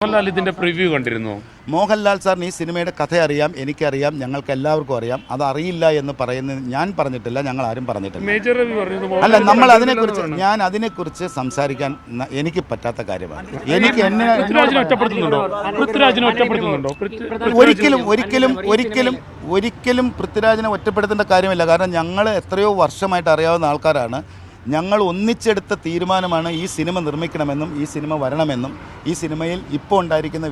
മോഹൻലാൽ ഇതിന്റെ പ്രിവ്യൂ കണ്ടിരുന്നു. മോഹൻലാൽ സാറിന് ഈ സിനിമയുടെ കഥ അറിയാം, എനിക്കറിയാം, ഞങ്ങൾക്ക് എല്ലാവർക്കും അറിയാം. അത് അറിയില്ല എന്ന് പറയുന്നത് ഞാൻ പറഞ്ഞിട്ടില്ല, ഞങ്ങൾ ആരും പറഞ്ഞിട്ടില്ല. അല്ല, നമ്മൾ അതിനെക്കുറിച്ച് ഞാൻ അതിനെക്കുറിച്ച് സംസാരിക്കാൻ എനിക്ക് പറ്റാത്ത കാര്യമാണ്. എനിക്ക് ഒരിക്കലും പൃഥ്വിരാജിനെ ഒറ്റപ്പെടുത്തേണ്ട കാര്യമില്ല. കാരണം ഞങ്ങൾ എത്രയോ വർഷമായിട്ട് അറിയാവുന്ന ആൾക്കാരാണ്. ഞങ്ങൾ ഒന്നിച്ചെടുത്ത തീരുമാനമാണ് ഈ സിനിമ നിർമ്മിക്കണമെന്നും ഈ സിനിമ വരണമെന്നും ഈ സിനിമയിൽ ഇപ്പോൾ ഉണ്ടായിരിക്കുന്ന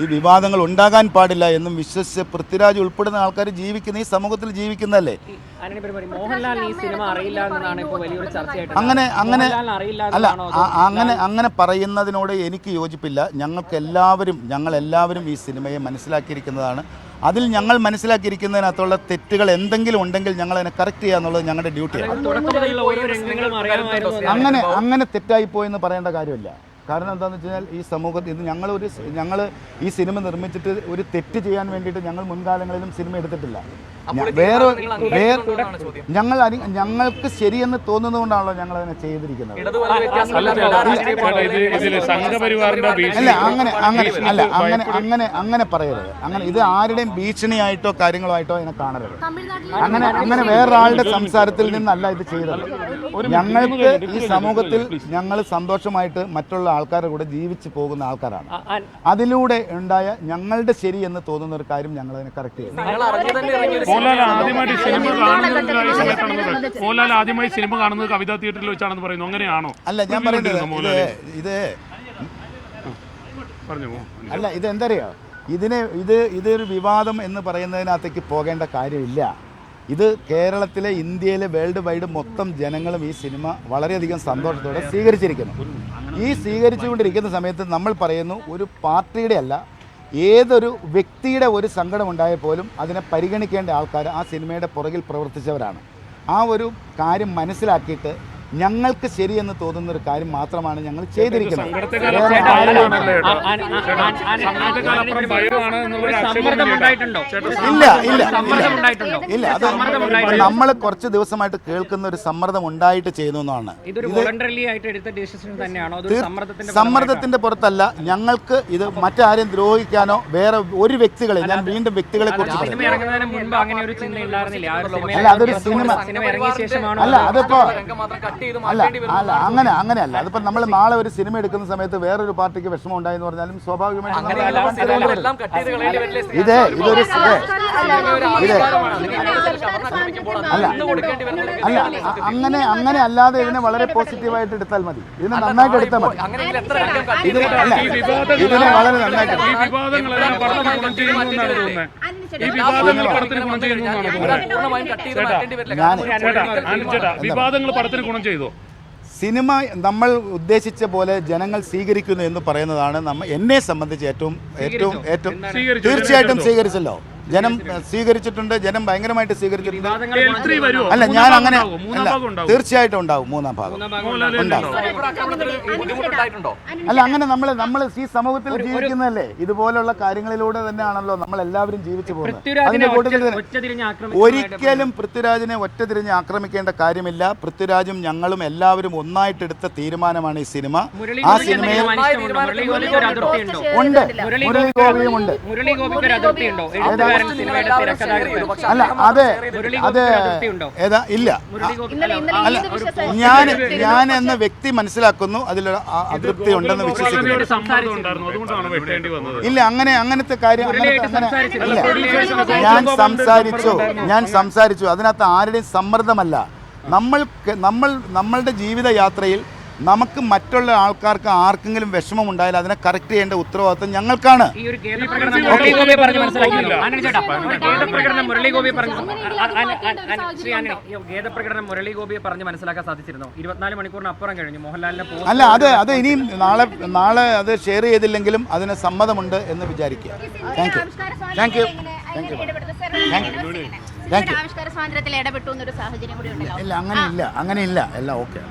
ഈ വിവാദങ്ങൾ ഉണ്ടാകാൻ പാടില്ല എന്നും വിശ്വസിച്ച് പൃഥ്വിരാജ് ഉൾപ്പെടുന്ന ആൾക്കാർ ജീവിക്കുന്ന ഈ സമൂഹത്തിൽ ജീവിക്കുന്നതല്ലേ. അങ്ങനെ പറയുന്നതിനോട് എനിക്ക് യോജിപ്പില്ല. ഞങ്ങളെല്ലാവരും ഈ സിനിമയെ മനസ്സിലാക്കിയിരിക്കുന്നതാണ്. അതിൽ ഞങ്ങൾ മനസ്സിലാക്കിയിരിക്കുന്നതിനകത്തുള്ള തെറ്റുകൾ എന്തെങ്കിലും ഉണ്ടെങ്കിൽ ഞങ്ങൾ അതിനെ കറക്റ്റ് ചെയ്യുക എന്നുള്ളത് ഞങ്ങളുടെ ഡ്യൂട്ടിയാണ്. അങ്ങനെ തെറ്റായിപ്പോയെന്ന് പറയേണ്ട കാര്യമില്ല. കാരണം എന്താണെന്ന് വെച്ച് കഴിഞ്ഞാൽ ഈ സമൂഹത്തിൽ ഞങ്ങൾ ഈ സിനിമ നിർമ്മിച്ചിട്ട് ഒരു തെറ്റ് ചെയ്യാൻ വേണ്ടിയിട്ട് ഞങ്ങൾ മുൻകാലങ്ങളിലും സിനിമ എടുത്തിട്ടില്ല. ഞങ്ങൾക്ക് ശരിയെന്ന് തോന്നുന്നതുകൊണ്ടാണല്ലോ ഞങ്ങൾ അതിനെ ചെയ്തിരിക്കുന്നത്. അങ്ങനെ പറയരുത്. ഇത് ആരുടെയും ഭീഷണിയായിട്ടോ കാര്യങ്ങളോ ആയിട്ടോ അതിനെ കാണരുത്. അങ്ങനെ വേറൊരാളുടെ സംസാരത്തിൽ നിന്നല്ല ഇത് ചെയ്തത്. ഞങ്ങൾക്ക് ഈ സമൂഹത്തിൽ ഞങ്ങൾ സന്തോഷമായിട്ട് മറ്റുള്ള ആൾക്കാരുടെ കൂടെ ജീവിച്ചു പോകുന്ന ആൾക്കാരാണ്. അതിലൂടെ ഉണ്ടായ ഞങ്ങളുടെ ശരി എന്ന് തോന്നുന്ന ഒരു കാര്യം ഞങ്ങൾ അതിനെ കറക്റ്റ് ചെയ്യും. ആദ്യമായി സിനിമ കാണുന്നത് കവിതാ തിയേറ്ററിൽ വെച്ചാണെന്ന് പറയുന്നു. അങ്ങനെയാണോ? അല്ല, ഞാൻ പറയുന്നത് ഇതെന്തറിയോ, ഇതൊരു വിവാദം എന്ന് പറയുന്നതിനകത്തേക്ക് പോകേണ്ട കാര്യമില്ല. ഇത് കേരളത്തിലെ, ഇന്ത്യയിലെ, വേൾഡ് വൈഡ് മൊത്തം ജനങ്ങളും ഈ സിനിമ വളരെയധികം സന്തോഷത്തോടെ സ്വീകരിച്ചിരിക്കുന്നു. ഈ സ്വീകരിച്ചുകൊണ്ടിരിക്കുന്ന സമയത്ത് നമ്മൾ പറയുന്നു, ഒരു പാർട്ടിയുടെ അല്ല, ഏതൊരു വ്യക്തിയുടെ ഒരു സങ്കടം ഉണ്ടായാൽ പോലും അതിനെ പരിഗണിക്കേണ്ട ആൾക്കാർ ആ സിനിമയുടെ പുറകിൽ പ്രവർത്തിച്ചവരാണ്. ആ ഒരു കാര്യം മനസ്സിലാക്കിയിട്ട് ഞങ്ങൾക്ക് ശരിയെന്ന് തോന്നുന്ന ഒരു കാര്യം മാത്രമാണ് ഞങ്ങൾ ചെയ്തിരിക്കുന്നത്. ഇല്ല, അത് നമ്മൾ കുറച്ച് ദിവസമായിട്ട് കേൾക്കുന്ന ഒരു സമ്മർദ്ദം ഉണ്ടായിട്ട് ചെയ്യുന്നതാണ്. സമ്മർദ്ദത്തിന്റെ പുറത്തല്ല. ഞങ്ങൾക്ക് ഇത് മറ്റാരെയും ദ്രോഹിക്കാനോ വേറെ ഒരു വ്യക്തികളെ, ഞാൻ വീണ്ടും വ്യക്തികളെ കുറിച്ച് പറയും. അല്ല, അതൊരു സിനിമ അല്ല, അതിപ്പോ അങ്ങനെയല്ല. അതിപ്പോ നമ്മൾ നാളെ ഒരു സിനിമ എടുക്കുന്ന സമയത്ത് വേറൊരു പാർട്ടിക്ക് വിഷമം ഉണ്ടായെന്ന് പറഞ്ഞാലും സ്വാഭാവികമായിട്ടും അങ്ങനെ അല്ലാതെ ഇതിനെ വളരെ പോസിറ്റീവായിട്ട് എടുത്താൽ മതി. ഇതിനെ നന്നായിട്ട് എടുത്താൽ മതി. ഇതിനെ വളരെ നന്നായിട്ട് സിനിമ നമ്മൾ ഉദ്ദേശിച്ച പോലെ ജനങ്ങൾ സ്വീകരിക്കുന്നു എന്ന് പറയുന്നതാണ് എന്നെ സംബന്ധിച്ച് ഏറ്റവും തീർച്ചയായിട്ടും സ്വീകരിച്ചല്ലോ. ജനം സ്വീകരിച്ചിട്ടുണ്ട്. ജനം ഭയങ്കരമായിട്ട് സ്വീകരിച്ചിട്ടുണ്ട്. അല്ല, ഞാൻ അങ്ങനെ തീർച്ചയായിട്ടും ഉണ്ടാവും. മൂന്നാം ഭാഗം ഉണ്ടാവും. അല്ല, അങ്ങനെ നമ്മൾ ഈ സമൂഹത്തിൽ ജീവിക്കുന്നതല്ലേ, ഇതുപോലുള്ള കാര്യങ്ങളിലൂടെ തന്നെയാണല്ലോ നമ്മൾ എല്ലാവരും ജീവിച്ചു പോകുന്നത്. അതിന്റെ കൂട്ടത്തിൽ ഒരിക്കലും പൃഥ്വിരാജിനെ ഒറ്റതിരിഞ്ഞ് ആക്രമിക്കേണ്ട കാര്യമില്ല. പൃഥ്വിരാജും ഞങ്ങളും എല്ലാവരും ഒന്നായിട്ടെടുത്ത തീരുമാനമാണ് ഈ സിനിമ. ആ സിനിമയിൽ ഉണ്ട്, മുരളി ഗോപിയും ഉണ്ട്. അല്ല, ഇല്ല. ഞാൻ എന്ന വ്യക്തി മനസ്സിലാക്കുന്നു അതിലൊരു അതൃപ്തി ഉണ്ടെന്ന് വിശ്വസിക്കുന്നു. ഇല്ല, അങ്ങനത്തെ കാര്യം ഞാൻ സംസാരിച്ചു. അതിനകത്ത് ആരുടെയും സമ്മർദ്ദമല്ല. നമ്മളുടെ ജീവിതയാത്രയിൽ നമുക്ക് മറ്റുള്ള ആൾക്കാർക്ക് ആർക്കെങ്കിലും വിഷമം ഉണ്ടായാൽ അതിനെ കറക്റ്റ് ചെയ്യേണ്ട ഉത്തരവാദിത്വം ഞങ്ങൾക്കാണ്. മുരളി ഗോപിയെ പറഞ്ഞ് മനസ്സിലാക്കാൻ സാധിച്ചിരുന്നു. 24 മണിക്കൂറിനപ്പുറം കഴിഞ്ഞു. മോഹൻലാലിനെ അല്ല, അത് ഇനിയും നാളെ അത് ഷെയർ ചെയ്തില്ലെങ്കിലും അതിന് സമ്മതമുണ്ട് എന്ന് വിചാരിക്കുക. Thank you. ഇല്ല, അങ്ങനെയില്ല. എല്ലാം ഓക്കെ.